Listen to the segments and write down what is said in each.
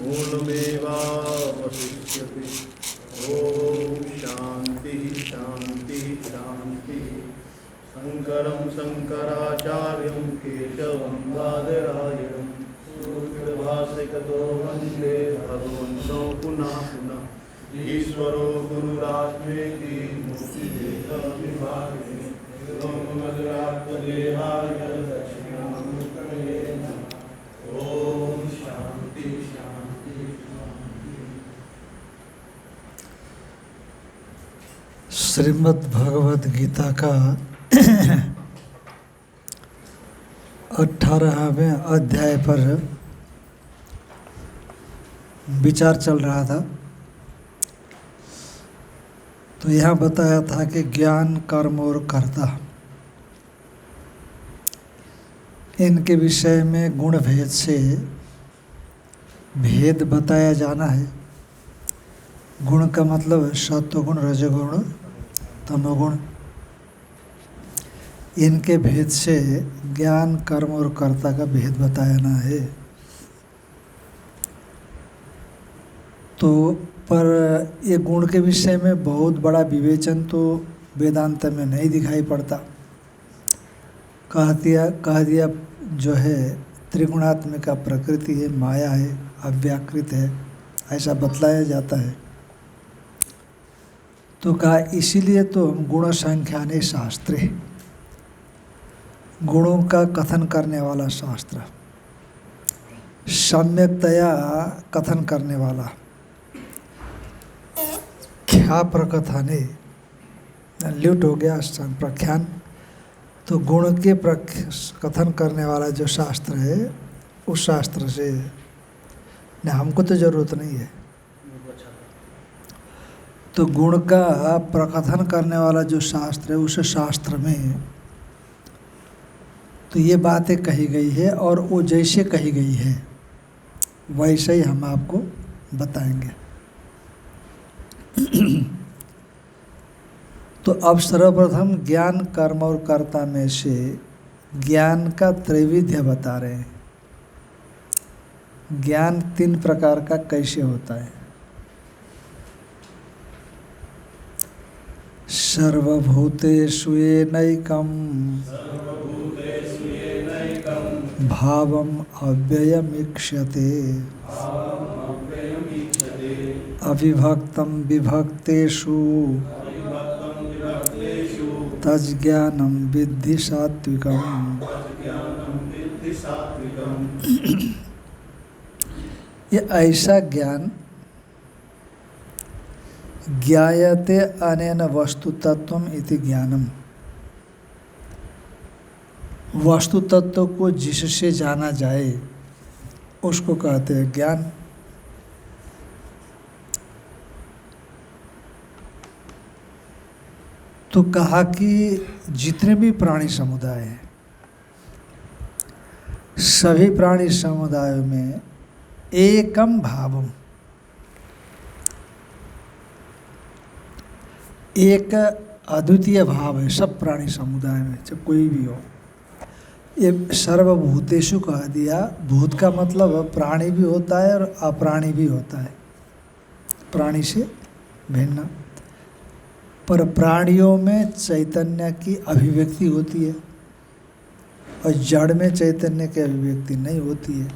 मूलमेवावशिष्यते। ओम शांति शांति शांति। शंकरं शंकराचार्यं केशवं बादरायणं सूत्रभाष्यकृतो वन्दे भगवन्तो पुनः पुनः। ईश्वरो गुरुरात्मेति मूर्तिभेदविभागिने व्योमवद्व्याप्तदेहाय दक्षिणामूर्तये नमः। ओम शांति शांति शांति। श्रीमद् भगवद गीता का 18वें अध्याय पर विचार चल रहा था। तो यहाँ बताया था कि ज्ञान, कर्म और कर्ता, इनके विषय में गुण भेद से भेद बताया जाना है। गुण का मतलब सत्वगुण, रजोगुण, तमोगुण। इनके भेद से ज्ञान, कर्म और कर्ता का भेद बताना है। तो पर ये गुण के विषय में बहुत बड़ा विवेचन तो वेदांत में नहीं दिखाई पड़ता। कह दिया जो है त्रिगुणात्मिक प्रकृति है, माया है, अव्याकृत है, ऐसा बतलाया जाता है। तो कहा इसीलिए तो हम गुण संख्याने शास्त्रे, गुणों का कथन करने वाला शास्त्र, सम्यकतया कथन करने वाला, ख्या प्रकथने, ल्यूट हो गया प्रख्यान। तो गुण के कथन करने वाला जो शास्त्र है, उस शास्त्र से न हमको तो ज़रूरत नहीं है। तो गुण का प्रकथन करने वाला जो शास्त्र है, उस शास्त्र में तो ये बातें कही गई है और वो जैसे कही गई है वैसे ही हम आपको बताएंगे। तो अब सर्वप्रथम ज्ञान, कर्म और कर्ता में से ज्ञान का त्रैविध्य बता रहे हैं। ज्ञान 3 प्रकार का कैसे होता है। सर्वभूतेषु येनैकं भावम् अव्ययमीक्षते अविभक्तं विभक्तेषु तज्ज्ञानं विद्धि सात्विकम्। ये ऐसा ज्ञान ज्ञायते अनेन वस्तु तत्वम इति ज्ञानम, वस्तु तत्व को जिससे जाना जाए उसको कहते हैं ज्ञान। तो कहा कि जितने भी प्राणी समुदाय हैं, सभी प्राणी समुदायों में एकम भावम, एक अद्वितीय भाव है सब प्राणी समुदाय में, चाहे कोई भी हो। ये सर्वभूतेषु कह दिया। भूत का मतलब प्राणी भी होता है और अप्राणी भी होता है, प्राणी से भिन्न। पर प्राणियों में चैतन्य की अभिव्यक्ति होती है और जड़ में चैतन्य की अभिव्यक्ति नहीं होती है।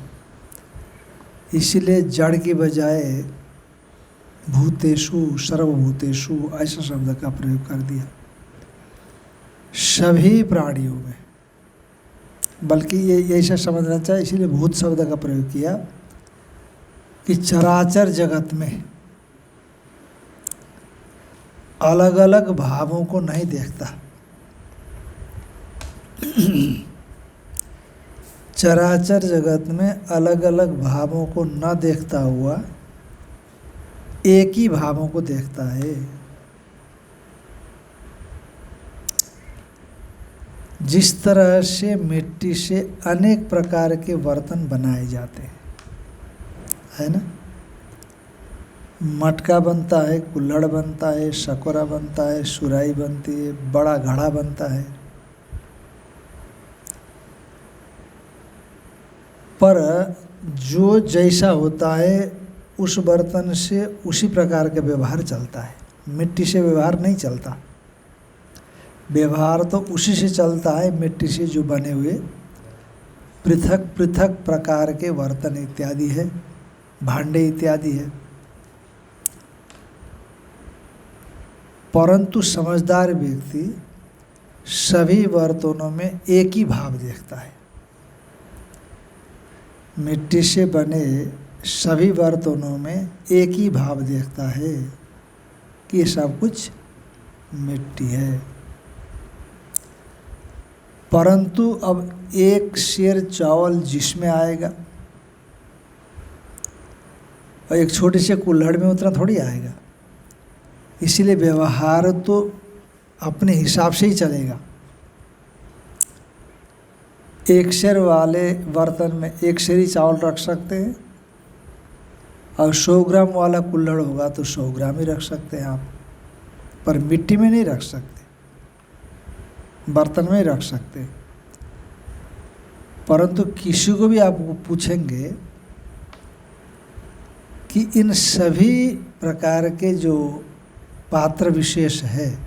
इसीलिए जड़ की बजाय भूतेषु, सर्वभूतेषु ऐसा शब्द का प्रयोग कर दिया। सभी प्राणियों में, बल्कि ये ऐसा समझना चाहिए, इसीलिए भूत शब्द का प्रयोग किया कि चराचर जगत में अलग अलग भावों को नहीं देखता। चराचर जगत में अलग अलग भावों को न देखता हुआ एक ही भावों को देखता है। जिस तरह से मिट्टी से अनेक प्रकार के बर्तन बनाए जाते हैं, है ना। मटका बनता है, कुल्हड़ बनता है, शकोरा बनता है, सुराही बनती है, बड़ा घड़ा बनता है। पर जो जैसा होता है उस बर्तन से उसी प्रकार का व्यवहार चलता है, मिट्टी से व्यवहार नहीं चलता। व्यवहार तो उसी से चलता है मिट्टी से जो बने हुए पृथक पृथक प्रकार के बर्तन इत्यादि है, भांडे इत्यादि है। परंतु समझदार व्यक्ति सभी बर्तनों में एक ही भाव देखता है। मिट्टी से बने सभी बर्तनों में एक ही भाव देखता है कि ये सब कुछ मिट्टी है। परंतु अब एक सेर चावल जिसमें आएगा और एक छोटे से कुल्हड़ में उतना थोड़ी आएगा। इसीलिए व्यवहार तो अपने हिसाब से ही चलेगा। एक सेर वाले बर्तन में एक सेर ही चावल रख सकते हैं और 100 ग्राम वाला कुल्हड़ होगा तो 100 ग्राम ही रख सकते हैं आप, पर मिट्टी में नहीं रख सकते, बर्तन में ही रख सकते। परंतु किसी को भी आप पूछेंगे कि इन सभी प्रकार के जो पात्र विशेष है,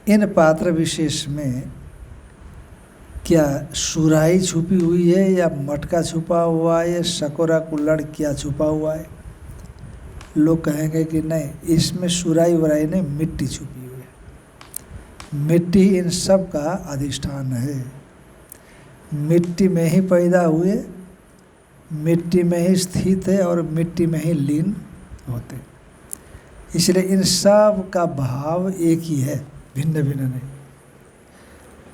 इन पात्र विशेष में क्या सुराही छुपी हुई है या मटका छुपा हुआ है या सकोरा कुल्हड़ क्या छुपा हुआ है? लोग कहेंगे कि नहीं, इसमें सुराही वराही नहीं, मिट्टी छुपी हुई है। मिट्टी इन सब का अधिष्ठान है। मिट्टी में ही पैदा हुए, मिट्टी में ही स्थित है और मिट्टी में ही लीन होते। इसलिए इन सब का भाव एक ही है, भिन्न भिन्न नहीं।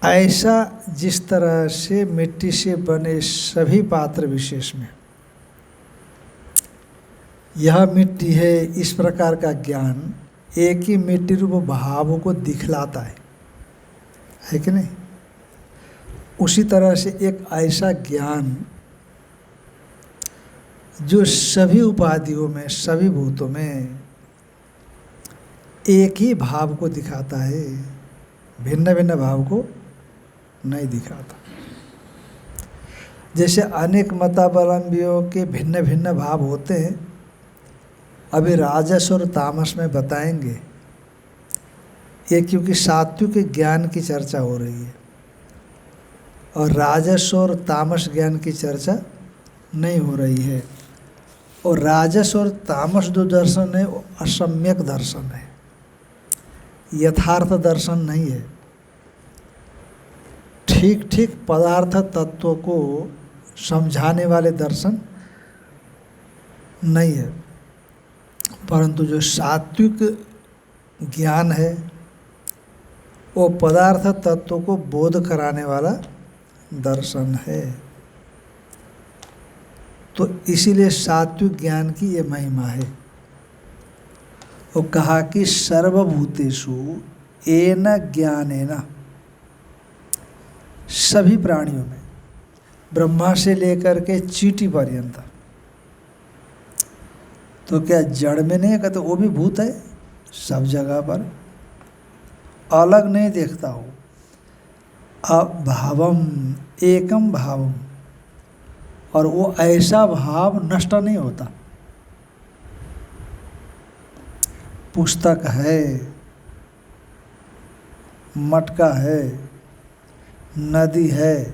ऐसा जिस तरह से मिट्टी से बने सभी पात्र विशेष में यह मिट्टी है, इस प्रकार का ज्ञान एक ही मिट्टी रूप भावों को दिखलाता है कि नहीं? उसी तरह से एक ऐसा ज्ञान जो सभी उपाधियों में, सभी भूतों में एक ही भाव को दिखाता है, भिन्न भिन्न भाव को नहीं दिखाता। जैसे अनेक मतावलंबियों के भिन्न भिन्न भाव होते हैं, अभी राजस और तामस में बताएंगे। ये क्योंकि सात्विक ज्ञान की चर्चा हो रही है और राजस और तामस ज्ञान की चर्चा नहीं हो रही है। और राजस और तामस जो दर्शन है वो असम्यक दर्शन है, यथार्थ दर्शन नहीं है। ठीक ठीक पदार्थ तत्वों को समझाने वाले दर्शन नहीं है। परंतु जो सात्विक ज्ञान है वो पदार्थ तत्वों को बोध कराने वाला दर्शन है। तो इसीलिए सात्विक ज्ञान की ये महिमा है। वो कहा कि सर्वभूतेषु येन ज्ञानेन, सभी प्राणियों में, ब्रह्मा से लेकर के चींटी पर्यंत। तो क्या जड़ में नहीं है? कहते वो भी भूत है, सब जगह पर, अलग नहीं देखता हो। अभावम एकम भावम, और वो ऐसा भाव नष्ट नहीं होता। पुस्तक है, मटका है, नदी है,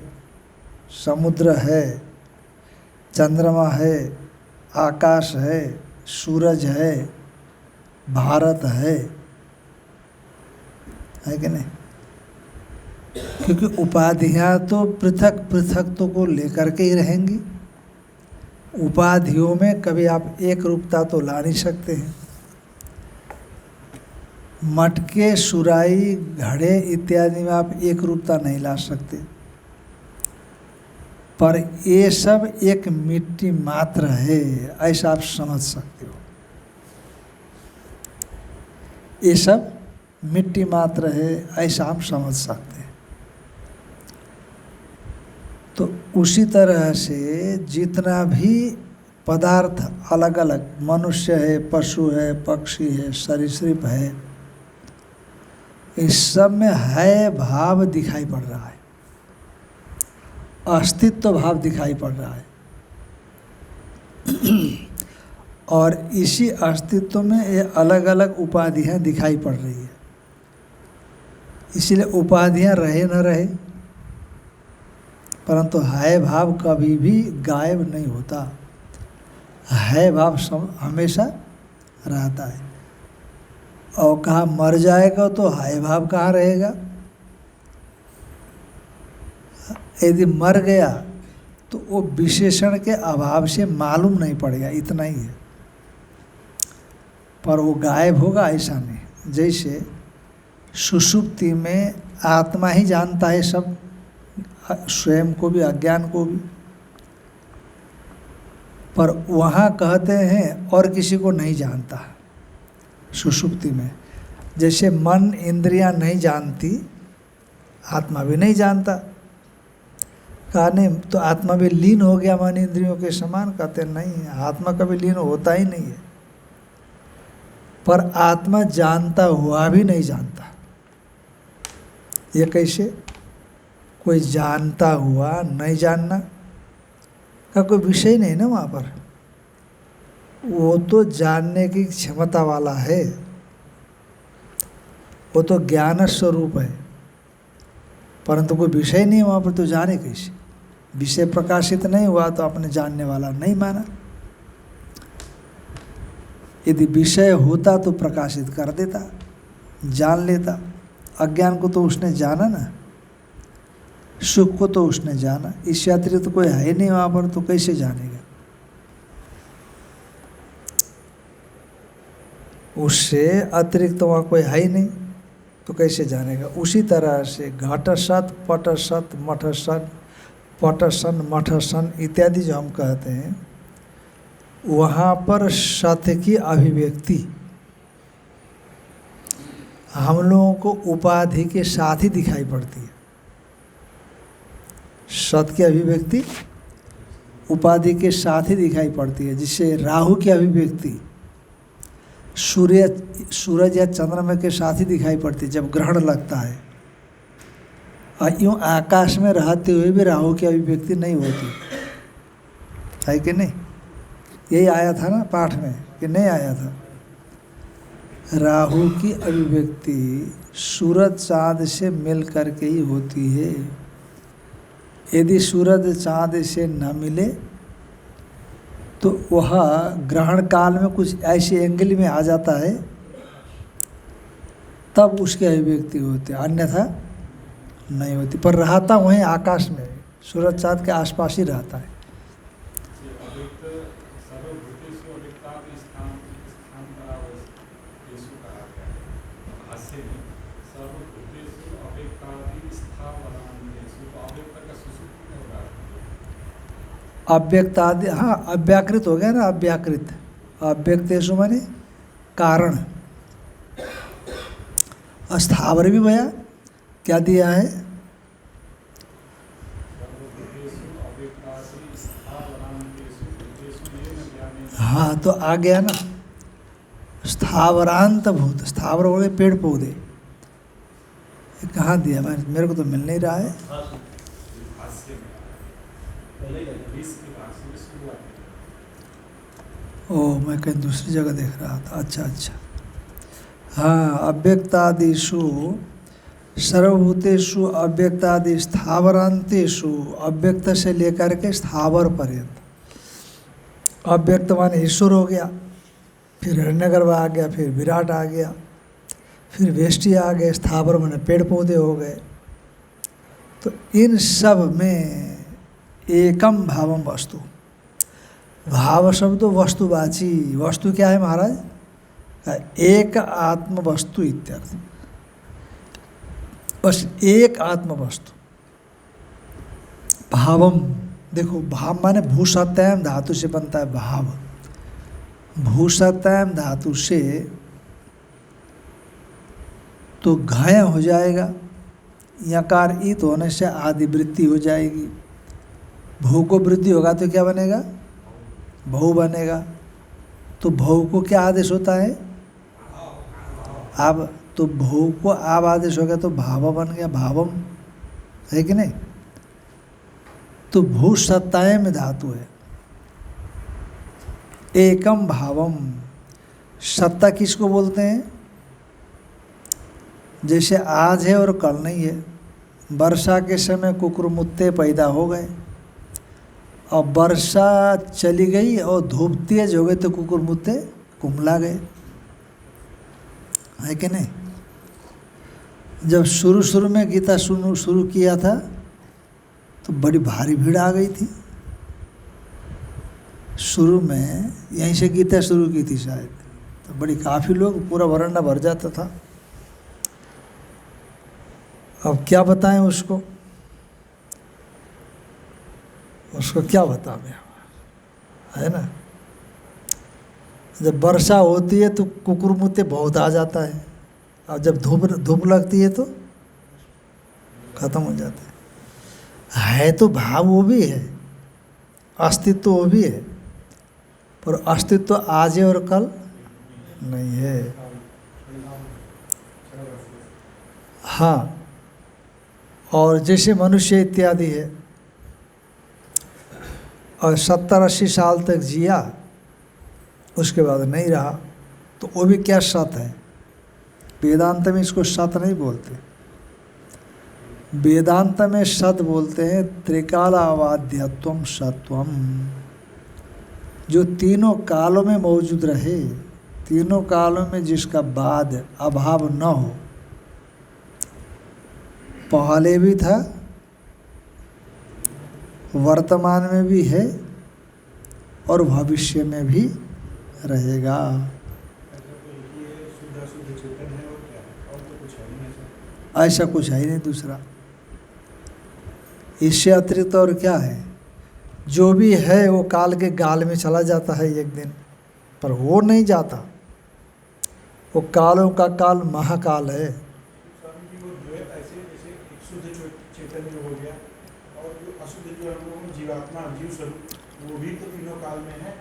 समुद्र है, चंद्रमा है, आकाश है, सूरज है, भारत है कि नहीं? क्योंकि उपाधियां तो पृथक पृथक को लेकर के ही रहेंगी। उपाधियों में कभी आप एक रूपता तो ला नहीं सकते हैं। मटके, सुराही, घड़े इत्यादि में आप एक रूपता नहीं ला सकते। पर ये सब एक मिट्टी मात्र है, ऐसा आप समझ सकते हो। ये सब मिट्टी मात्र है, ऐसा आप समझ सकते हैं। तो उसी तरह से जितना भी पदार्थ अलग अलग, मनुष्य है, पशु है, पक्षी है, सरीसृप है, इस सब में है भाव दिखाई पड़ रहा है, अस्तित्व भाव दिखाई पड़ रहा है। और इसी अस्तित्व में ये अलग अलग उपाधियाँ दिखाई पड़ रही है। इसलिए उपाधियाँ रहे न रहे, परंतु है भाव कभी भी गायब नहीं होता। है भाव हमेशा रहता है। और कहाँ मर जाएगा तो है भाव कहाँ रहेगा? यदि मर गया तो वो विशेषण के अभाव से मालूम नहीं पड़ेगा, इतना ही है। पर वो गायब होगा ऐसा नहीं। जैसे सुषुप्ति में आत्मा ही जानता है सब, स्वयं को भी अज्ञान को भी, पर वहाँ कहते हैं और किसी को नहीं जानता। सुषुप्ति में जैसे मन इंद्रियां नहीं जानती, आत्मा भी नहीं जानता। कहा नहीं तो आत्मा भी लीन हो गया मन इंद्रियों के समान? कहते नहीं, आत्मा कभी लीन होता ही नहीं है। पर आत्मा जानता हुआ भी नहीं जानता। ये कैसे? कोई जानता हुआ नहीं जानना का कोई विषय नहीं ना वहाँ पर। वो तो जानने की क्षमता वाला है, वो तो ज्ञान स्वरूप है, परंतु कोई विषय नहीं है वहाँ पर, तो जाने कैसे? विषय प्रकाशित नहीं हुआ तो आपने जानने वाला नहीं माना। यदि विषय होता तो प्रकाशित कर देता, जान लेता। अज्ञान को तो उसने जाना ना, सुख को तो उसने जाना। इस अतिरिक्त तो कोई है नहीं वहाँ पर, तो कैसे जानेगा? उससे अतिरिक्त तो वहाँ कोई है ही नहीं, तो कैसे जानेगा? उसी तरह से घटसत पटसत मठसत पटसन मठसन इत्यादि जो हम कहते हैं, वहाँ पर सत्य की अभिव्यक्ति हम लोगों को उपाधि के साथ ही दिखाई पड़ती है। सत्य की अभिव्यक्ति उपाधि के साथ ही दिखाई पड़ती है। जिससे राहु की अभिव्यक्ति सूरज या चंद्रमा के साथ ही दिखाई पड़ती है जब ग्रहण लगता है। और यूँ आकाश में रहते हुए भी राहु की अभिव्यक्ति नहीं होती है कि नहीं? यही आया था ना पाठ में, कि नहीं आया था? राहु की अभिव्यक्ति सूरज चाँद से मिल करके ही होती है। यदि सूरज चाँद से न मिले तो वह ग्रहण काल में कुछ ऐसे एंगल में आ जाता है, तब उसकी अभिव्यक्ति होती है, अन्यथा नहीं होती। पर रहता वहीं आकाश में, सूरज चाँद के आसपास ही रहता है। अव्यक्त आदि, हाँ अव्याकृत हो गया ना, अव्याकृत। अव्यक्तेषु माने कारण। स्थावर भी भया क्या दिया है? हाँ तो आ गया ना, स्थावरांत भूत। स्थावर हो गए पेड़ पौधे। कहाँ दिया? मेरे को तो मिल नहीं रहा है। ओह, मैं कहीं दूसरी जगह देख रहा था। अच्छा अच्छा, हाँ। अव्यक्तादिषु सर्वभूतेषु अव्यक्तादि स्थावरांतेषु, अव्यक्त से लेकर के स्थावर पर्यंत। अव्यक्त माने ईश्वर हो गया, फिर हिरण्यगर्भ आ गया, फिर विराट आ गया, फिर वेष्टि आ गए, स्थावर माने पेड़ पौधे हो गए। तो इन सब में एकम भावम वस्तु। भाव शब्द वस्तुवाची। वस्तु क्या है महाराज? एक आत्म वस्तु इत्यर्थ। बस एक आत्म वस्तु। भावम, देखो भाव माने भूसत्याम धातु से बनता है भाव। भूसत्याम धातु से तो घय हो जाएगा, यकार ईत होने से आदि वृत्ति हो जाएगी। भू को वृद्धि होगा तो क्या बनेगा? भऊ बनेगा। तो भऊ को क्या आदेश होता है? आब। तो भऊ को आब आदेश हो गया तो भाव बन गया, भावम, है कि नहीं? तो भू सत्ताएं में धातु है। एकम भावम। सत्ता किसको बोलते हैं? जैसे आज है और कल नहीं है। वर्षा के समय कुकुरमुत्ते पैदा हो गए, और वर्षा चली गई और धूप तेज हो गई तो कुकुरमुत्ते कुम्हला गए, है कि नहीं? जब शुरू में गीता शुरू किया था तो बड़ी भारी भीड़ आ गई थी। शुरू में यहीं से गीता शुरू की थी शायद, तो बड़ी काफ़ी लोग, पूरा वरांडा भर जाता था। अब क्या बताएं उसको क्या बताएं, है ना? जब वर्षा होती है तो कुकुरमुत्ते बहुत आ जाता है, और जब धूप लगती है तो खत्म हो जाता है तो भाव वो भी है, अस्तित्व वो भी है, पर अस्तित्व आज है और कल नहीं है। हाँ, और जैसे मनुष्य इत्यादि है, और 70-80 साल तक जिया, उसके बाद नहीं रहा, तो वो भी क्या सत है? वेदांत में इसको सत नहीं बोलते। वेदांत में सत बोलते हैं त्रिकालावाद्यत्वम सत्वम, जो तीनों कालों में मौजूद रहे, तीनों कालों में जिसका बाद अभाव न हो, पहले भी था, वर्तमान में भी है, और भविष्य में भी रहेगा। ऐसा कुछ है ही नहीं दूसरा। इससे अतिरिक्त और क्या है? जो भी है वो काल के गाल में चला जाता है एक दिन, पर वो नहीं जाता। वो कालों का काल महाकाल है। वो भी तो तीनों काल में है।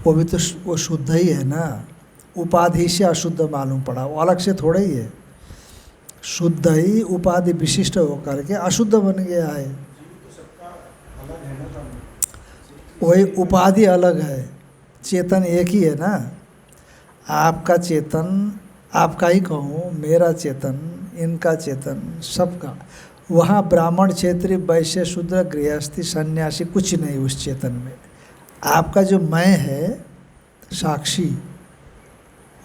वो भी तो वो शुद्ध ही है ना। उपाधि से अशुद्ध मालूम पड़ा, वो अलग से थोड़ा ही है। शुद्ध ही उपाधि विशिष्ट होकर के अशुद्ध बन गया है। वही उपाधि अलग है, चेतन एक ही है ना। आपका चेतन, आपका ही कहूँ, मेरा चेतन, इनका चेतन, सबका। वहाँ ब्राह्मण, क्षेत्रीय, वैश्य, शूद्र, गृहस्थी, सन्यासी कुछ नहीं उस चेतन में। आपका जो मैं है साक्षी,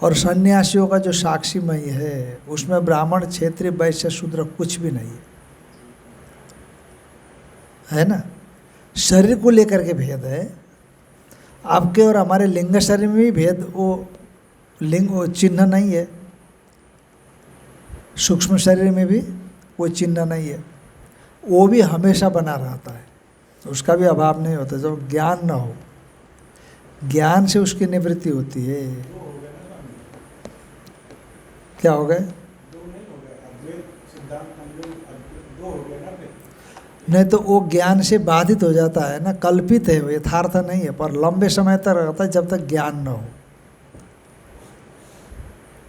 और सन्यासियों का जो साक्षी मैं है, उसमें ब्राह्मण, क्षेत्रीय, वैश्य, शूद्र कुछ भी नहीं है ना। शरीर को लेकर के भेद है। आपके और हमारे लिंग शरीर में भी भेद, वो लिंग, वो चिन्ह नहीं है। सूक्ष्म शरीर में भी वो चिन्ह नहीं है। वो भी हमेशा बना रहता है, उसका भी अभाव नहीं होता जब ज्ञान न हो। ज्ञान से उसकी निवृत्ति होती है। क्या हो गए? नहीं तो वो ज्ञान से बाधित हो जाता है ना, कल्पित है, वो यथार्थ नहीं है, पर लंबे समय तक रहता है जब तक ज्ञान न हो।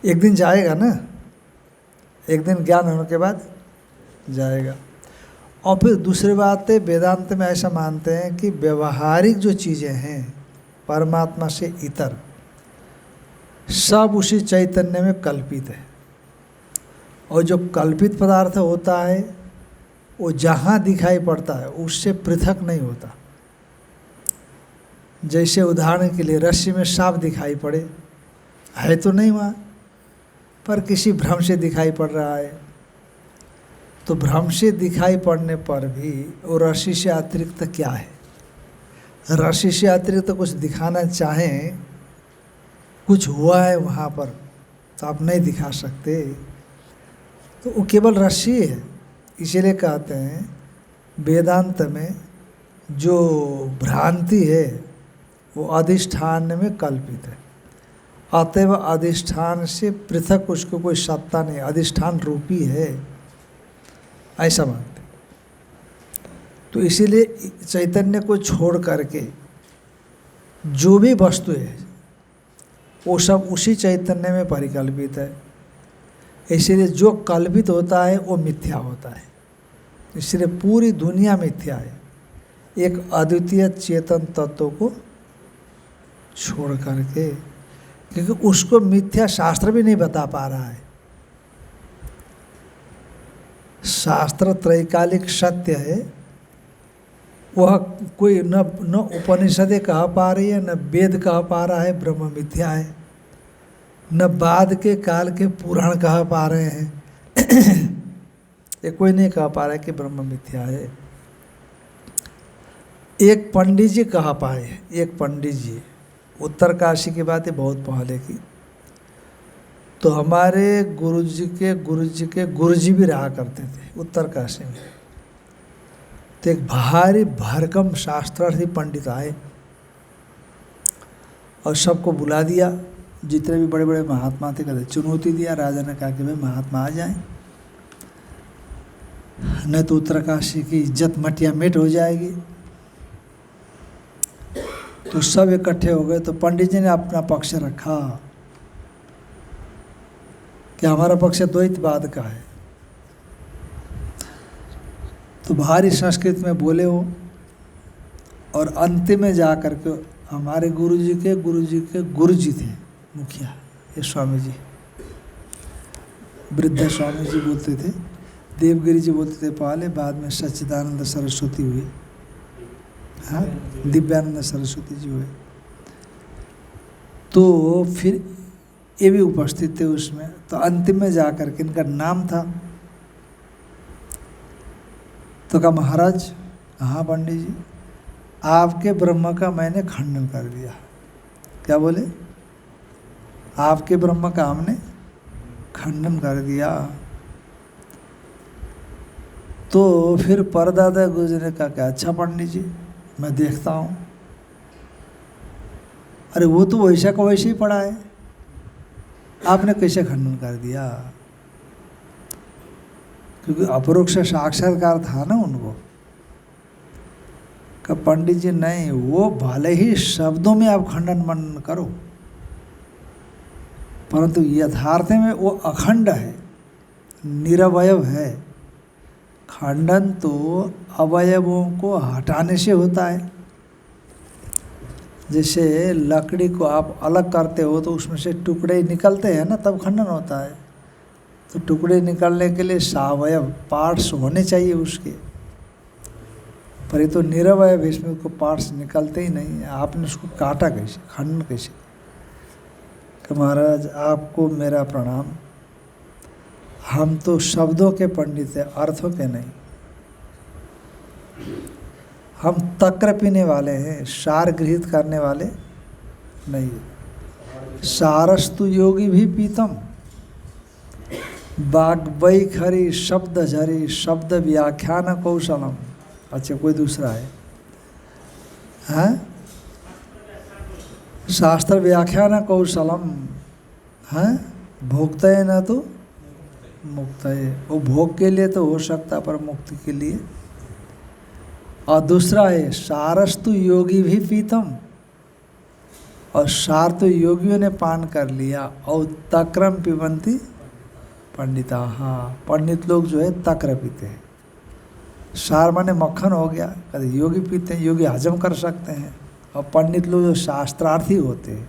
एक दिन जाएगा ना, एक दिन ज्ञान होने के बाद जाएगा। और फिर दूसरी बात है, वेदांत में ऐसा मानते हैं कि व्यवहारिक जो चीज़ें हैं परमात्मा से इतर, सब उसी चैतन्य में कल्पित है। और जो कल्पित पदार्थ होता है वो जहाँ दिखाई पड़ता है उससे पृथक नहीं होता। जैसे उदाहरण के लिए रस्सी में सांप दिखाई पड़े, है तो नहीं वहाँ, पर किसी भ्रम से दिखाई पड़ रहा है। तो भ्रम से दिखाई पड़ने पर भी वो रस्सी से अतिरिक्त क्या है? रस्सी से अतिरिक्त कुछ दिखाना चाहें, कुछ हुआ है वहाँ पर, तो आप नहीं दिखा सकते। तो वो केवल रस्सी है। इसीलिए कहते हैं वेदांत में जो भ्रांति है वो अधिष्ठान में कल्पित है। अतएव अधिष्ठान से पृथक उसको कोई सत्ता नहीं, अधिष्ठान रूपी है, ऐसा मानते। तो इसीलिए चैतन्य को छोड़ करके जो भी वस्तु है वो सब उसी चैतन्य में परिकल्पित है। इसीलिए जो कल्पित होता है वो मिथ्या होता है। इसलिए पूरी दुनिया मिथ्या है। एक अद्वितीय चेतन तत्व को छोड़ करके, क्योंकि उसको मिथ्या शास्त्र भी नहीं बता पा रहा है। शास्त्र त्रैकालिक सत्य है, वह कोई न उपनिषदें कह पा रही है, न वेद कह पा रहा है ब्रह्म मिथ्या है, न बाद के काल के पुराण कह पा रहे हैं। ये कोई नहीं कह पा रहा है कि ब्रह्म मिथ्या है। एक पंडित जी कह पाए, एक पंडित जी, उत्तरकाशी की बात है बहुत पहले की। तो हमारे गुरुजी के गुरुजी भी रहा करते थे उत्तरकाशी में। तो एक भारी भरकम शास्त्रार्थी पंडित आए और सबको बुला दिया, जितने भी बड़े बड़े महात्मा थे, कहते चुनौती दिया। राजा ने कहा कि भाई महात्मा आ जाएं, नहीं तो उत्तरकाशी की इज्जत मटिया मेट हो जाएगी। तो सब इकट्ठे हो गए। तो पंडित जी ने अपना पक्ष रखा कि हमारा पक्ष द्वैतवाद का है। तो भारी संस्कृत में बोले हो, और अंतिम में जा कर के हमारे गुरुजी के गुरुजी थे मुखिया, ये स्वामी जी, वृद्ध स्वामी जी बोलते थे, देवगिरी जी बोलते थे पहले, बाद में सच्चिदानंद सरस्वती हुए, हाँ दिव्यानंद सरस्वती जी हुए। तो फिर ये भी उपस्थित थे उसमें। तो अंतिम में जा कर के इनका नाम था। तो कहा महाराज, हाँ पंडित जी, आपके ब्रह्म का मैंने खंडन कर दिया। क्या बोले? आपके ब्रह्म का हमने खंडन कर दिया। तो फिर परदादा गुरुजी ने कहा कि अच्छा पंडित जी, मैं देखता हूँ। अरे वो तो वैसा का वैसे ही पड़ा है, आपने कैसे खंडन कर दिया? क्योंकि अपरोक्ष साक्षात्कार था ना उनको। कि पंडित जी नहीं, वो भले ही शब्दों में आप खंडन मनन करो, परंतु यथार्थ में वो अखंड है, निरवयव है। खंडन तो अवयवों को हटाने से होता है। जैसे लकड़ी को आप अलग करते हो तो उसमें से टुकड़े निकलते हैं ना, तब खंडन होता है। तो टुकड़े निकलने के लिए सावयव पार्ट्स होने चाहिए उसके, पर ये तो निरवयव, इसमें उसको पार्ट्स निकलते ही नहीं है। आपने उसको काटा कैसे, खंडन कैसे? कि महाराज आपको मेरा प्रणाम, हम तो शब्दों के पंडित हैं, अर्थों के नहीं। हम तक्र पीने वाले हैं, सार गृहीत करने वाले नहीं। सारस्तु योगी भी पीतम, बाग्वई खरी शब्द झरी शब्द व्याख्यान कौशलम। अच्छा कोई दूसरा है, हैं? शास्त्र व्याख्यान कौशलम, हैं? भोक्तये न तो मुक्तये। वो भोग के लिए तो हो सकता, पर मुक्ति के लिए। और दूसरा है सारस्तु योगी भी पीतम, और सार तो योगियों ने पान कर लिया। और तक्रम पिबंती पंडिता, हाँ पंडित लोग जो है तक्र पीते हैं। सार माने मक्खन हो गया, कभी योगी पीते हैं, योगी हजम कर सकते हैं। और पंडित लोग जो शास्त्रार्थी होते हैं,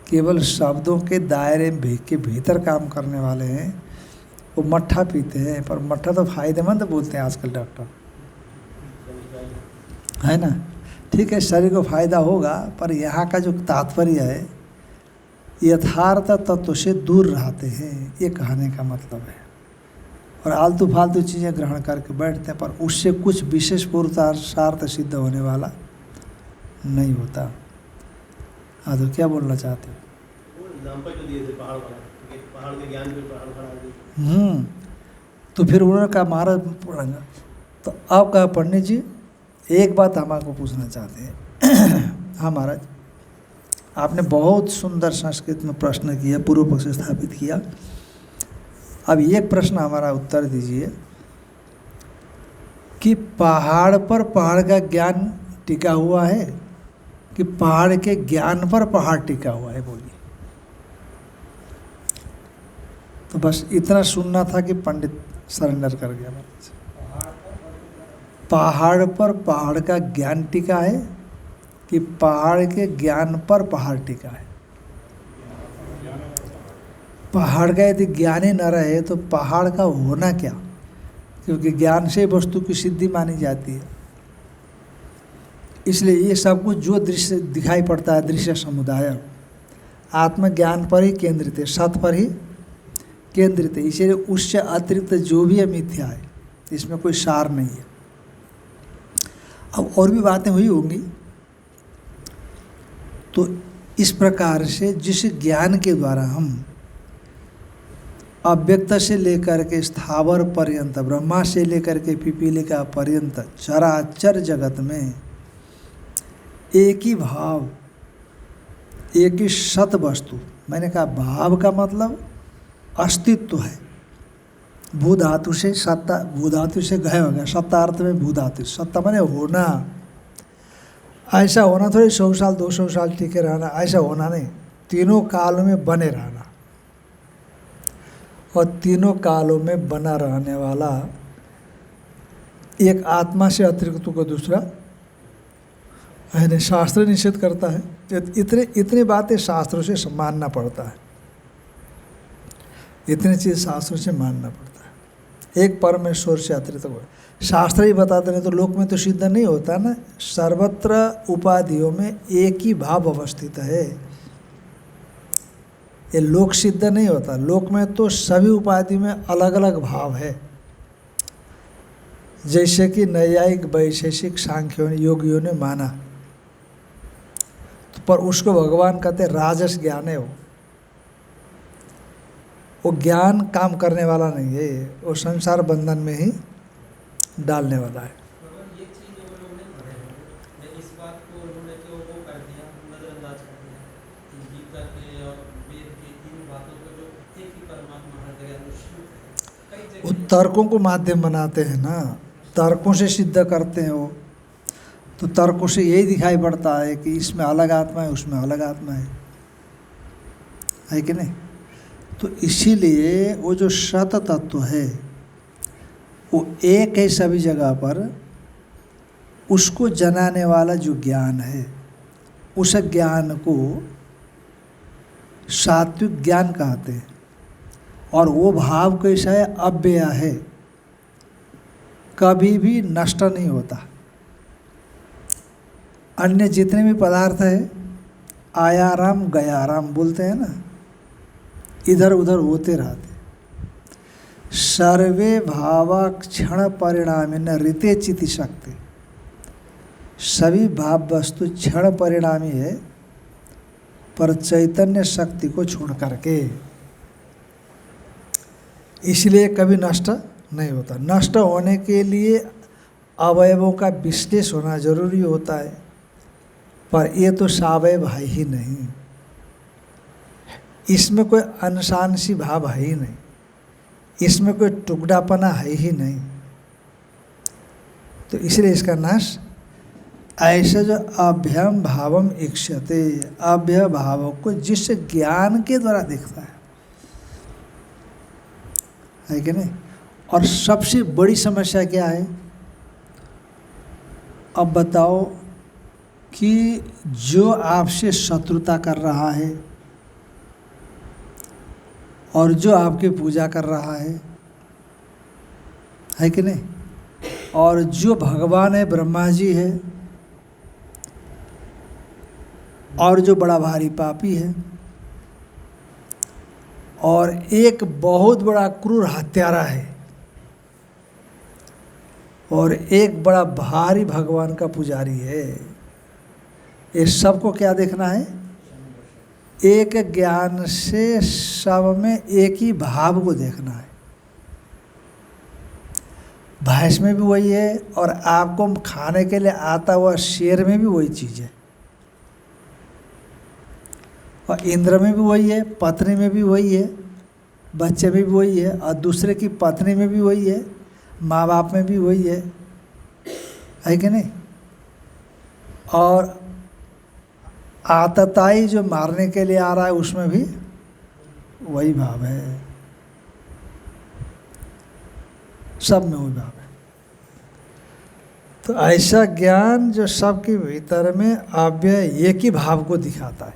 केवल शब्दों के दायरे के भीतर काम करने वाले हैं, वो मट्ठा पीते हैं। पर मट्ठा तो फायदेमंद बोलते हैं आजकल डॉक्टर, है ना? ठीक है, शरीर को फायदा होगा, पर यहाँ का जो तात्पर्य है, यथार्थ तत्व से दूर रहते हैं, ये कहने का मतलब है। और आलतू फालतू चीज़ें ग्रहण करके बैठते हैं, पर उससे कुछ विशेष पुरुषार्थ सिद्ध होने वाला नहीं होता। हाँ तो क्या बोलना चाहते हो? तो फिर उन्होंने कहा महाराज पढ़ेंगे। तो आप कहा पंडित जी एक बात हम आपको पूछना चाहते हैं। हाँ महाराज, आपने बहुत सुंदर संस्कृत में प्रश्न किया, पूर्व पक्ष स्थापित किया। अब एक प्रश्न हमारा उत्तर दीजिए कि पहाड़ पर पहाड़ का ज्ञान टिका हुआ है कि पहाड़ के ज्ञान पर पहाड़ टिका हुआ है? बोलिए। तो बस इतना सुनना था कि पंडित सरेंडर कर गया। पहाड़ पर पहाड़ का ज्ञान टिका है कि पहाड़ के ज्ञान पर पहाड़ टिका है। पहाड़ का यदि ज्ञान ही न रहे तो पहाड़ का होना क्या, क्योंकि ज्ञान से वस्तु की सिद्धि मानी जाती है। इसलिए ये सब कुछ जो दृश्य दिखाई पड़ता है, दृश्य समुदाय आत्मज्ञान पर ही केंद्रित है, सत पर ही केंद्रित है। इसलिए उससे अतिरिक्त जो भी है मिथ्या है, इसमें कोई सार नहीं है। अब और भी बातें हुई होंगी। तो इस प्रकार से जिस ज्ञान के द्वारा हम अव्यक्त से लेकर के स्थावर पर्यंत, ब्रह्मा से लेकर के पिपीलिका पर्यंत चराचर जगत में एक ही भाव, एक ही सत वस्तु, मैंने कहा भाव का मतलब अस्तित्व है। भू धातु से सत्ता, भू धातु से गए हो गया, सत्ता अर्थ में भू धातु, सत्ता माने होना। ऐसा होना थोड़ी 100 साल 200 साल टिके रहना, ऐसा होना नहीं, तीनों कालों में बने रहना। और तीनों कालों में बना रहने वाला एक आत्मा से अतिरिक्त को दूसरा है, शास्त्र निषेध करता है। इतनी बातें शास्त्रों से मानना पड़ता है, इतनी चीज़ शास्त्रों से मानना पड़ता है। एक परमेश्वर से अतिरिक्त को शास्त्र ही बताते नहीं तो लोक में तो सिद्ध नहीं होता ना। सर्वत्र उपाधियों में एक ही भाव अवस्थित है, ये लोक सिद्ध नहीं होता। लोक में तो सभी उपाधि में अलग अलग भाव है, जैसे कि नैयायिक वैशेषिक सांख्यों ने योगियों ने माना, तो पर उसको भगवान कहते राजस ज्ञान है। वो ज्ञान काम करने वाला नहीं है, वो संसार बंधन में ही डालने वाला है। वो तर्कों को माध्यम बनाते हैं ना, तर्कों से सिद्ध करते हैं वो, तो तर्कों से यही दिखाई पड़ता है कि इसमें अलग आत्मा है, उसमें अलग आत्मा है कि नहीं। तो इसीलिए वो जो सत तत्व है वो एक है सभी जगह पर, उसको जनाने वाला जो ज्ञान है, उस ज्ञान को सात्विक ज्ञान कहते हैं। और वो भाव कैसा है, अव्यय है, कभी भी नष्ट नहीं होता। अन्य जितने भी पदार्थ है आयाराम गयाराम बोलते हैं ना, इधर उधर होते रहते। सर्वे भावा क्षण परिणामिन ऋते चिति शक्ति, सभी भाव वस्तु क्षण परिणामी है, पर चैतन्य शक्ति को छोड़ करके, इसलिए कभी नष्ट नहीं होता। नष्ट होने के लिए अवयवों का विश्लेष होना जरूरी होता है, पर ये तो सावयव है ही नहीं, इसमें कोई अंशांशी भाव है ही नहीं, इसमें कोई टुकड़ापना है ही नहीं। तो इसलिए इसका नाश ऐसे जो अभ्यम भावम इक्षते, अभ्य भावों को जिस ज्ञान के द्वारा दिखता है कि नहीं। और सबसे बड़ी समस्या क्या है, अब बताओ कि जो आपसे शत्रुता कर रहा है और जो आपकी पूजा कर रहा है कि नहीं, और जो भगवान है ब्रह्मा जी है, और जो बड़ा भारी पापी है, और एक बहुत बड़ा क्रूर हत्यारा है, और एक बड़ा भारी भगवान का पुजारी है, ये सबको क्या देखना है, एक ज्ञान से सब में एक ही भाव को देखना है। भैंस में भी वही है, और आपको खाने के लिए आता हुआ शेर में भी वही चीज़ है, और इंद्र में भी वही है, पत्नी में भी वही है, बच्चे में भी वही है, और दूसरे की पत्नी में भी वही है, माँ बाप में भी वही है कि नहीं। और आतताई जो मारने के लिए आ रहा है उसमें भी वही भाव है, सब में वही भाव है। तो ऐसा ज्ञान जो सबके भीतर में अव्यय एक ही भाव को दिखाता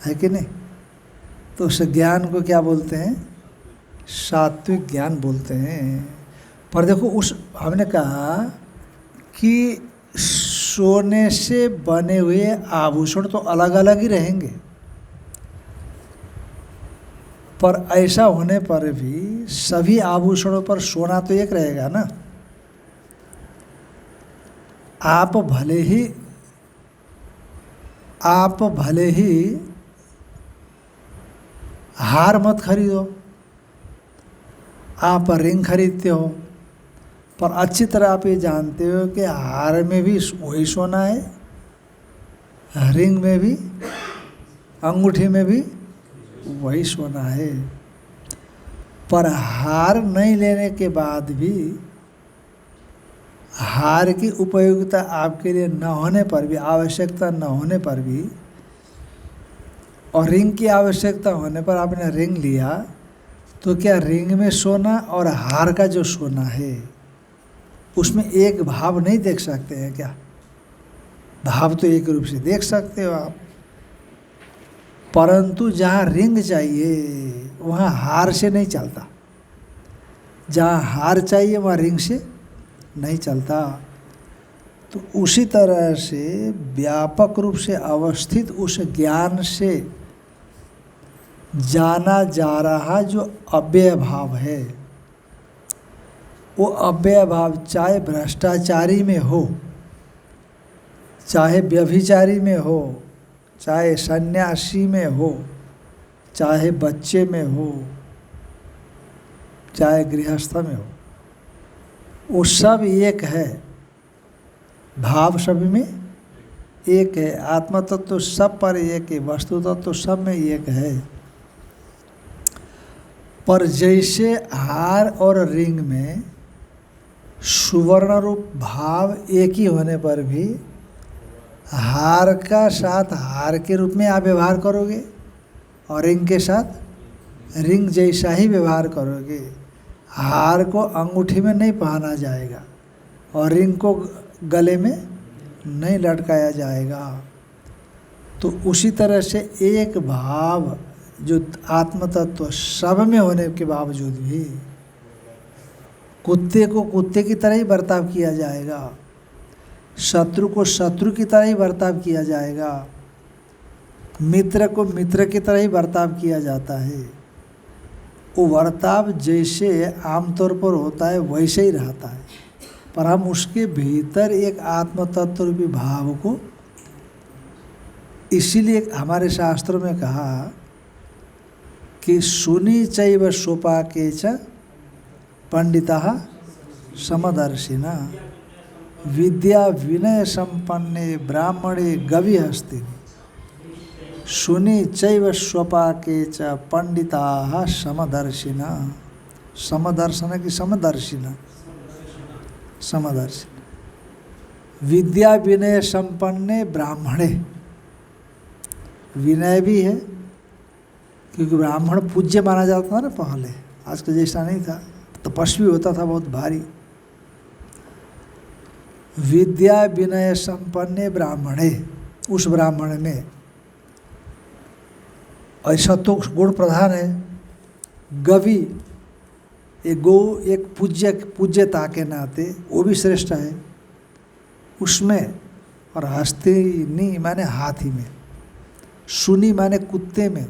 है कि नहीं? तो उस ज्ञान को क्या बोलते हैं? सात्विक ज्ञान बोलते हैं। पर देखो, उस हमने कहा कि सोने से बने हुए आभूषण तो अलग अलग ही रहेंगे, पर ऐसा होने पर भी सभी आभूषणों पर सोना तो एक रहेगा ना। आप भले ही हार मत खरीदो, आप रिंग खरीदते हो, पर अच्छी तरह आप ये जानते हो कि हार में भी वही सोना है, रिंग में भी, अंगूठी में भी वही सोना है। पर हार नहीं लेने के बाद भी, हार की उपयोगिता आपके लिए न होने पर भी, आवश्यकता न होने पर भी, और रिंग की आवश्यकता होने पर आपने रिंग लिया, तो क्या रिंग में सोना और हार का जो सोना है उसमें एक भाव नहीं देख सकते हैं क्या? भाव तो एक रूप से देख सकते हो आप, परंतु जहाँ रिंग चाहिए वहाँ हार से नहीं चलता, जहाँ हार चाहिए वहाँ रिंग से नहीं चलता। तो उसी तरह से व्यापक रूप से अवस्थित उस ज्ञान से जाना जा रहा जो अव्यय भाव है, वो अव्यय भाव चाहे भ्रष्टाचारी में हो, चाहे व्यभिचारी में हो, चाहे सन्यासी में हो, चाहे बच्चे में हो, चाहे गृहस्थ में हो, वो सब एक है। भाव सभी में एक है, आत्मा तत्व तो सब पर एक है, वस्तु तत्व तो सब में एक है। पर जैसे हार और रिंग में सुवर्ण रूप भाव एक ही होने पर भी हार का साथ हार के रूप में आप व्यवहार करोगे और रिंग के साथ रिंग जैसा ही व्यवहार करोगे। हार को अंगूठी में नहीं पहना जाएगा और रिंग को गले में नहीं लटकाया जाएगा। तो उसी तरह से एक भाव जो आत्म तत्व सब में होने के बावजूद भी कुत्ते को कुत्ते की तरह ही बर्ताव किया जाएगा, शत्रु को शत्रु की तरह ही बर्ताव किया जाएगा, मित्र को मित्र की तरह ही बर्ताव किया जाता है। वो बर्ताव जैसे आमतौर पर होता है वैसे ही रहता है, पर हम उसके भीतर एक आत्म तत्व रूपी भाव को, इसीलिए हमारे शास्त्रों में कहा कि सुनी चैव सोपाके च पंडिता समदर्शिना विद्या विनय संपन्ने ब्राह्मणे गवि हस्ति सुनी चैव स्वपाके च पंडिता समदर्शिना। समदर्शन की समदर्शिना, समदर्शिना। विद्या विनय संपन्ने ब्राह्मणे, विनय भी है क्योंकि ब्राह्मण पूज्य माना जाता था ना पहले, आज का जैसा नहीं था, तपस्वी होता था बहुत भारी। विद्या विनय संपन्ने ब्राह्मणे, उस ब्राह्मण में ऐसा तो गुण प्रधान है। गवि, एक गो एक पूज्यता के नाते वो भी श्रेष्ठ है उसमें। और हस्तिनी माने हाथी में, सुनी माने कुत्ते में,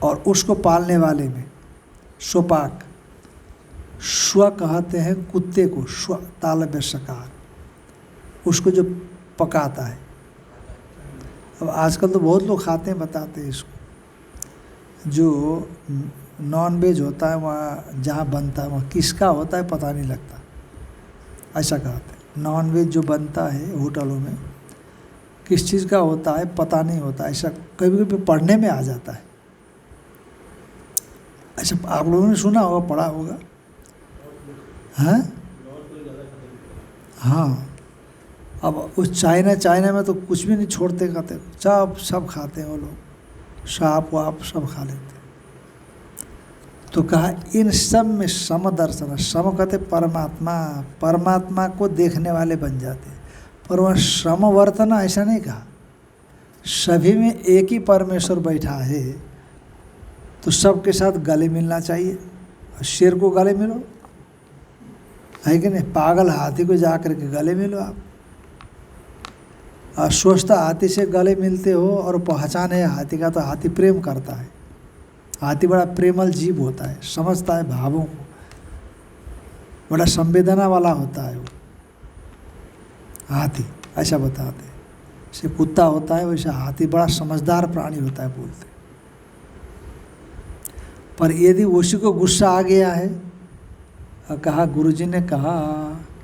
और उसको पालने वाले में। स्वपाक, स्व कहते हैं कुत्ते को, स्व तालव्य सकार, उसको जो पकाता है। अब आजकल तो बहुत लोग खाते हैं, बताते हैं इसको। जो नॉन वेज होता है वहाँ जहाँ बनता है वहाँ किसका होता है पता नहीं लगता, ऐसा कहते हैं। नॉन वेज जो बनता है होटलों में किस चीज़ का होता है पता नहीं होता, ऐसा कभी कभी पढ़ने में आ जाता है। अच्छा, आप लोगों ने सुना होगा, पढ़ा होगा, हैं? हाँ। अब उस चाइना में तो कुछ भी नहीं छोड़ते, खाते सब खाते हैं वो लोग, सांप वाप सब खा लेते हैं। तो कहा इन सब में सम दर्शन, सम कहते परमात्मा, परमात्मा को देखने वाले बन जाते। पर वह समवर्तना ऐसा नहीं कहा, सभी में एक ही परमेश्वर बैठा है तो सबके साथ गले मिलना चाहिए। शेर को गले मिलो, है कि नहीं? पागल हाथी को जा कर के गले मिलो आप। और सोचता हाथी से गले मिलते हो और पहचान है हाथी का, तो हाथी प्रेम करता है। हाथी बड़ा प्रेमल जीव होता है, समझता है भावों को, बड़ा संवेदना वाला होता है वो हाथी, ऐसा बताते हैं। जैसे कुत्ता होता है वैसे हाथी बड़ा समझदार प्राणी होता है बोलते। पर यदि उसी को गुस्सा आ गया है, और कहा गुरुजी ने कहा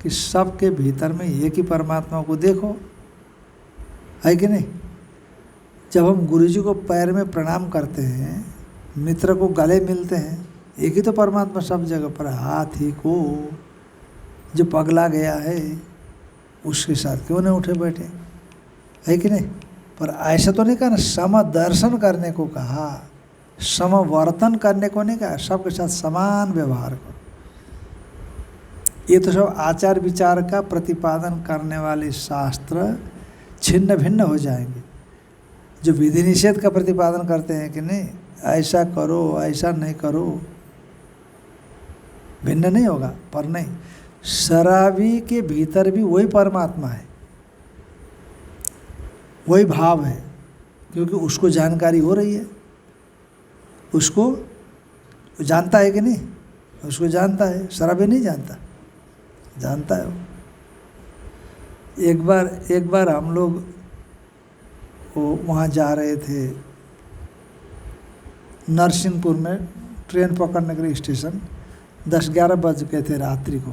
कि सबके भीतर में एक ही परमात्मा को देखो, है कि नहीं? जब हम गुरुजी को पैर में प्रणाम करते हैं, मित्र को गले मिलते हैं, एक ही तो परमात्मा सब जगह पर। हाथी को जो पगला गया है उसके साथ क्यों नहीं उठे बैठे, है कि नहीं? पर ऐसा तो नहीं कहा ना, सम दर्शन करने को कहा, समवर्तन करने को नहीं कहा, सबके साथ समान व्यवहार करो। ये तो सब आचार विचार का प्रतिपादन करने वाले शास्त्र छिन्न भिन्न हो जाएंगे। जो विधि निषेध का प्रतिपादन करते हैं कि नहीं ऐसा करो ऐसा नहीं करो, भिन्न नहीं होगा। पर नहीं, शराबी के भीतर भी वही परमात्मा है, वही भाव है, क्योंकि उसको जानकारी हो रही है, उसको जानता है कि नहीं? उसको जानता है, शराबी नहीं जानता, जानता है वो। एक बार हम लोग वहाँ जा रहे थे नरसिंहपुर में, ट्रेन पकड़ने के लिए स्टेशन 10-11 बज गए थे रात्रि को।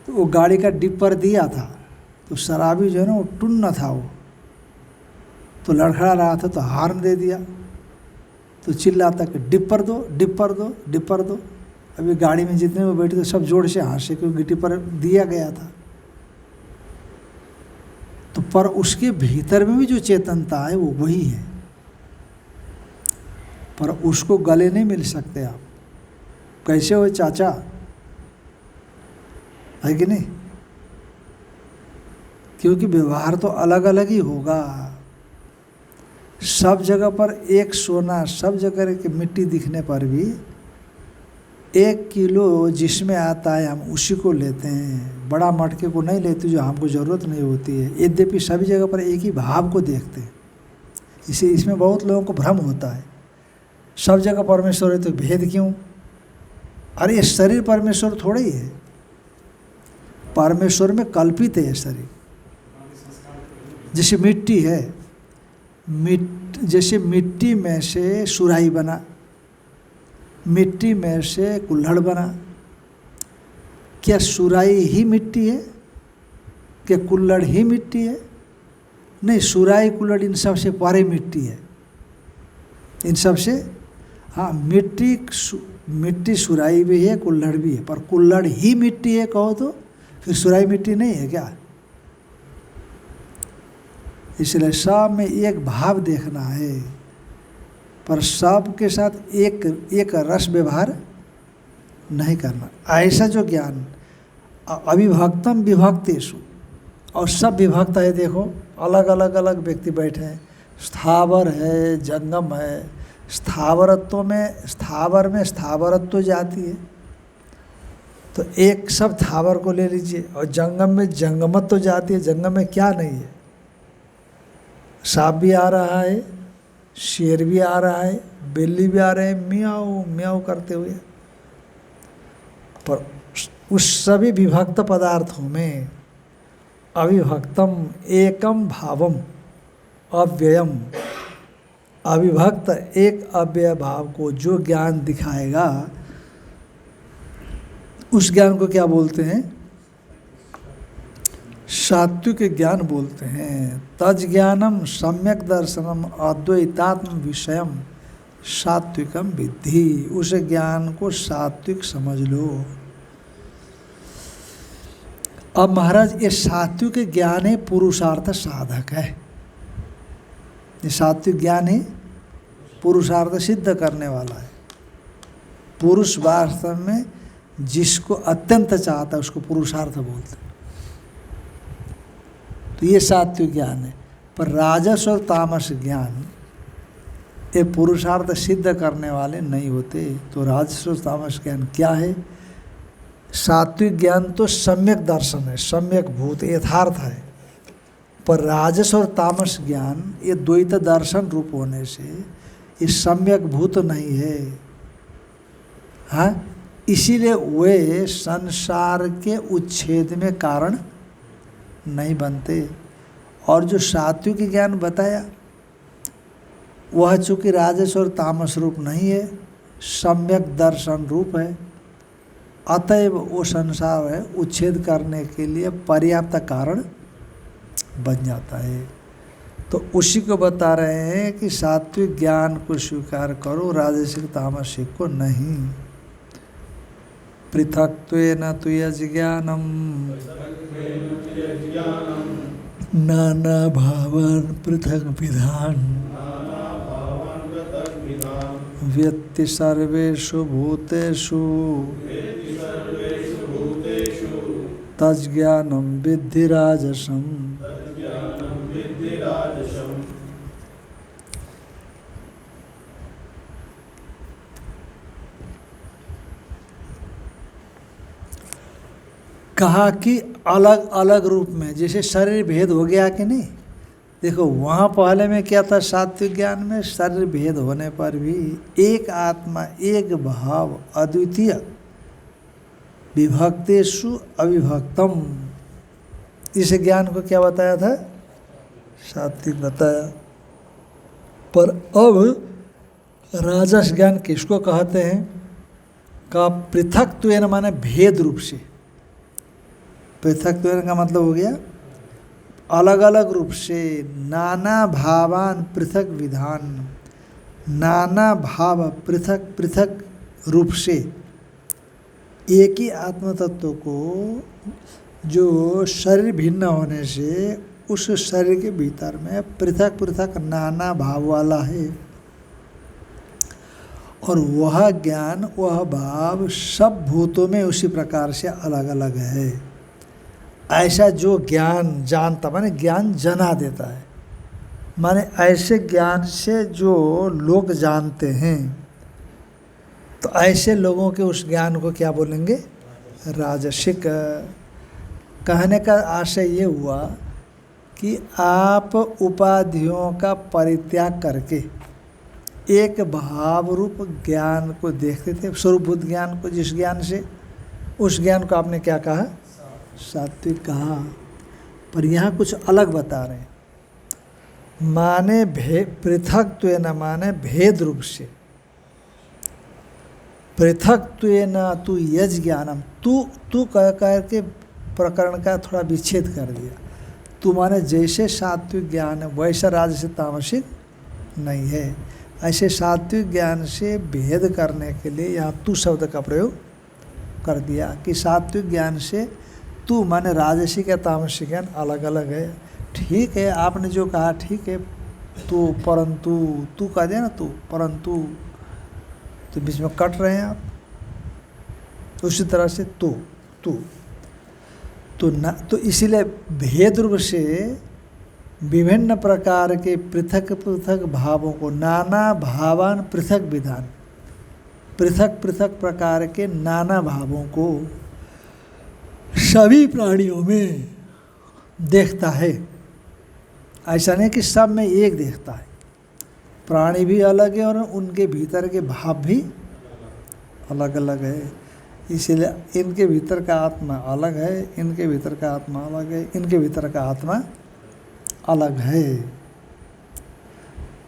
तो वो गाड़ी का डिपर दिया था, तो शराबी जो है ना वो टुन्न था, वो तो लड़खड़ा रहा था, तो हार्न दे दिया, तो चिल्लाता कि डिपर दो डिपर दो डिपर दो। अभी गाड़ी में जितने वो बैठे थे सब जोर से हंसे, क्योंकि डिपर दिया गया था। तो पर उसके भीतर में भी जो चेतनता है वो वही है, पर उसको गले नहीं मिल सकते आप। कैसे हो चाचा, है कि नहीं? क्योंकि व्यवहार तो अलग अलग ही होगा। सब जगह पर एक सोना, सब जगह की मिट्टी दिखने पर भी 1 किलो जिसमें आता है हम उसी को लेते हैं, बड़ा मटके को नहीं लेते जो हमको ज़रूरत नहीं होती है। यद्यपि सभी जगह पर एक ही भाव को देखते हैं। इसमें बहुत लोगों को भ्रम होता है, सब जगह परमेश्वर है तो भेद क्यों? अरे ये शरीर परमेश्वर थोड़ा ही है, परमेश्वर में कल्पित है ये शरीर। जैसे मिट्टी है, जैसे मिट्टी में से सुराही बना, मिट्टी में से कुल्हड़ बना। क्या सुराही ही मिट्टी है? क्या कुल्हड़ ही मिट्टी है? नहीं, सुराही कुल्हड़ इन सब से परे मिट्टी है, इन सब से। हाँ, मिट्टी सुराही भी है, कुल्हड़ भी है, पर कुल्हड़ ही मिट्टी है कहो तो फिर सुराही मिट्टी नहीं है क्या? इसलिए सब में एक भाव देखना है, पर सब के साथ एक रस व्यवहार नहीं करना। ऐसा जो ज्ञान अविभक्तम विभक्तेषु, और सब विभक्त है। देखो अलग अलग व्यक्ति बैठे हैं, स्थावर है, जंगम है। स्थावरत्व में स्थावरत्व जाती है, तो एक सब स्थावर को ले लीजिए, और जंगम में जंगमत्व जाती है। जंगम में क्या नहीं है? सांप भी आ रहा है, शेर भी आ रहा है, बिल्ली भी आ रहे हैं म्याऊ म्याऊ करते हुए। पर उस सभी विभक्त पदार्थों में अविभक्तम एकम भावम अव्ययम, अविभक्त एक अव्यय भाव को जो ज्ञान दिखाएगा उस ज्ञान को क्या बोलते हैं? सात्विक ज्ञान बोलते हैं। तज ज्ञानम सम्यक दर्शनम अद्वैतात्म विषयम सात्विकम विद्धि। उस ज्ञान को सात्विक समझ लो। अब महाराज ये सात्विक ज्ञान है, पुरुषार्थ साधक है। ये सात्विक ज्ञान है, पुरुषार्थ सिद्ध करने वाला है। पुरुष वास्तव में जिसको अत्यंत चाहता है उसको पुरुषार्थ बोलते हैं। तो ये सात्विक ज्ञान है। पर राजस और तामस ज्ञान ये पुरुषार्थ सिद्ध करने वाले नहीं होते। तो राजस और तामस ज्ञान क्या है? सात्विक ज्ञान तो सम्यक दर्शन है, सम्यक भूत यथार्थ है। पर राजस और तामस ज्ञान ये द्वैत दर्शन रूप होने से ये सम्यक भूत नहीं है। हाँ, इसीलिए वे संसार के उच्छेद में कारण नहीं बनते। और जो सात्विक ज्ञान बताया वह चूँकि राजस और तामस रूप नहीं है, सम्यक दर्शन रूप है, अतएव वो संसार है उच्छेद करने के लिए पर्याप्त कारण बन जाता है। तो उसी को बता रहे हैं कि सात्विक ज्ञान को स्वीकार करो, राजसिक तामसिक को नहीं। पृथक्त्वेन तु यज्ज्ञानम नाना भावान पृथक विधान व्यक्ति सर्वेषु भूतेषु तज्ज्ञानम विद्धि राजसम। कहा कि अलग अलग रूप में, जैसे शरीर भेद हो गया कि नहीं। देखो वहाँ पहले में क्या था, सात्विक ज्ञान में शरीर भेद होने पर भी एक आत्मा एक भाव अद्वितीय विभक्तेषु अविभक्तम, इस ज्ञान को क्या बताया था? सात्विक बताया। पर अब राजस ज्ञान किसको कहते हैं? का पृथक्त्वेन माने भेद रूप से। पृथक्त्वेन का मतलब हो गया अलग अलग रूप से, नाना भावान पृथक विधान, नाना भाव पृथक पृथक रूप से एक ही आत्म तत्व को जो शरीर भिन्न होने से उस शरीर के भीतर में पृथक पृथक नाना भाव वाला है। और वह ज्ञान वह भाव सब भूतों में उसी प्रकार से अलग अलग है। ऐसा जो ज्ञान जानता माने ज्ञान जना देता है, माने ऐसे ज्ञान से जो लोग जानते हैं, तो ऐसे लोगों के उस ज्ञान को क्या बोलेंगे? राजसिक। कहने का आशय ये हुआ कि आप उपाधियों का परित्याग करके एक भाव रूप ज्ञान को देखते थे, स्वरूपभूत ज्ञान को, जिस ज्ञान से, उस ज्ञान को आपने क्या कहा? सात्विक कहा। पर यहाँ कुछ अलग बता रहे हैं। माने पृथक्त्वेन माने भेद रूप से, पृथक्त्वेन तु यज् ज्ञानम, तू कह के प्रकरण का थोड़ा विच्छेद कर दिया। तू माने जैसे सात्विक ज्ञान है वैसा राजसिक तामसिक नहीं है। ऐसे सात्विक ज्ञान से भेद करने के लिए यहाँ तू शब्द का प्रयोग कर दिया कि सात्विक ज्ञान से तू माने राजसिक या तामसिक ज्ञान अलग अलग है। ठीक है, आपने जो कहा ठीक है, तो परंतु तू कह दिया ना, तू परंतु, तो बीच में कट रहे हैं आप। उसी तरह से तो इसीलिए भेद रूप से विभिन्न प्रकार के पृथक पृथक भावों को, नाना भावान पृथक विधान, पृथक पृथक प्रकार के नाना भावों को सभी प्राणियों में देखता है। ऐसा नहीं कि सब में एक देखता है। प्राणी भी अलग है और उनके भीतर के भाव भी अलग अलग है। इसलिए इनके भीतर का आत्मा अलग है, इनके भीतर का आत्मा अलग है, इनके भीतर का आत्मा अलग है।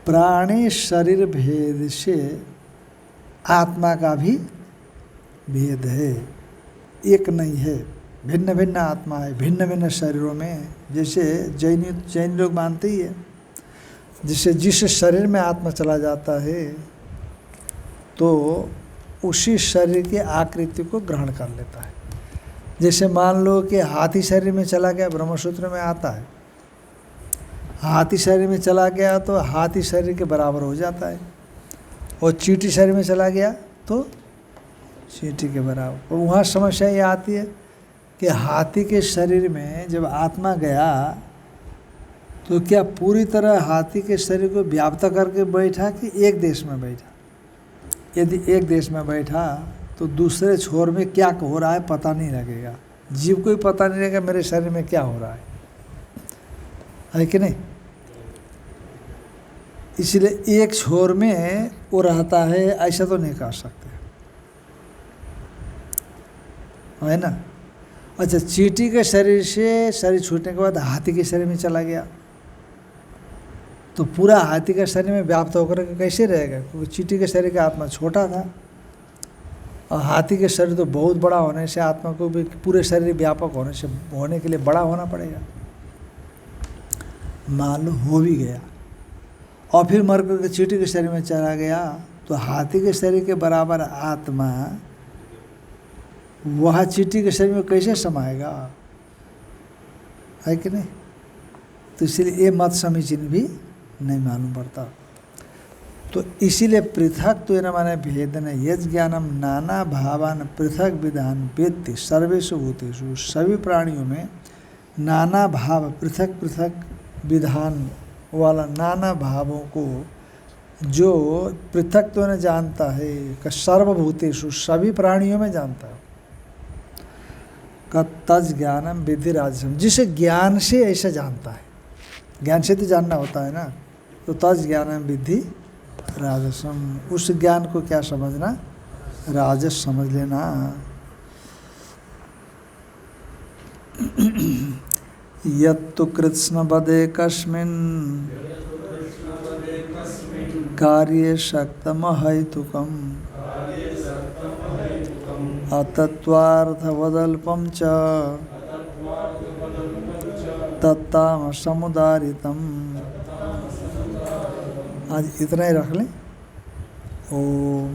प्राणी शरीर भेद से आत्मा का भी भेद है, एक नहीं है। भिन्न भिन्न आत्मा है, भिन्न भिन्न शरीरों में। जैसे जैन लोग मानते ही है, जिससे जिस शरीर में आत्मा चला जाता है तो उसी शरीर की आकृति को ग्रहण कर लेता है। जैसे मान लो कि हाथी शरीर में चला गया, ब्रह्मसूत्र में आता है, हाथी शरीर में चला गया तो हाथी शरीर के बराबर हो जाता है, और चींटी शरीर में चला गया तो चींटी के बराबर। और वहाँ समस्या ये आती है कि हाथी के शरीर में जब आत्मा गया तो क्या पूरी तरह हाथी के शरीर को व्याप्त करके बैठा कि एक देश में बैठा? यदि एक देश में बैठा तो दूसरे छोर में क्या हो रहा है पता नहीं लगेगा, जीव को ही पता नहीं लगेगा मेरे शरीर में क्या हो रहा है कि नहीं? इसलिए एक छोर में वो रहता है, ऐसा तो नहीं कह सकते, है ना? अच्छा, चींटी के शरीर से शरीर छूटने के बाद हाथी के शरीर में चला गया तो पूरा हाथी का शरीर में व्याप्त होकर के कैसे रहेगा? क्योंकि चींटी के शरीर का आत्मा छोटा था और हाथी के शरीर तो बहुत बड़ा होने से आत्मा को भी पूरे शरीर व्यापक होने के लिए बड़ा होना पड़ेगा। मान लो हो भी गया और फिर मर करके चींटी के शरीर में चला गया तो हाथी के शरीर के बराबर आत्मा वह चींटी के शरीर में कैसे समाएगा? है कि नहीं? तो इसीलिए ये मत समीचीन भी नहीं मालूम पड़ता। तो इसीलिए पृथक तो न माने भेदन यज ज्ञानम नाना भावान पृथक विधान वेत्ति सर्वेषु भूतेषु, सभी प्राणियों में नाना भाव पृथक पृथक विधान वाला नाना भावों को जो पृथक तो न जानता है का सर्वभूतेषु, सभी प्राणियों में जानता है का तज ज्ञानम विधि राजसम, जिसे ज्ञान से ऐसा जानता है, ज्ञान से तो जानना होता है ना, तो तज ज्ञानम विधि राजसम, उस ज्ञान को क्या समझना? राजस समझ लेना। यत्तु कृत्स्न बदे कस्मिन् कार्ये शक्तमहैतुकम् अतत्वार्थवदल्पं च तत्तामसमुदारितम्। आज इतना ही रख लें। ओम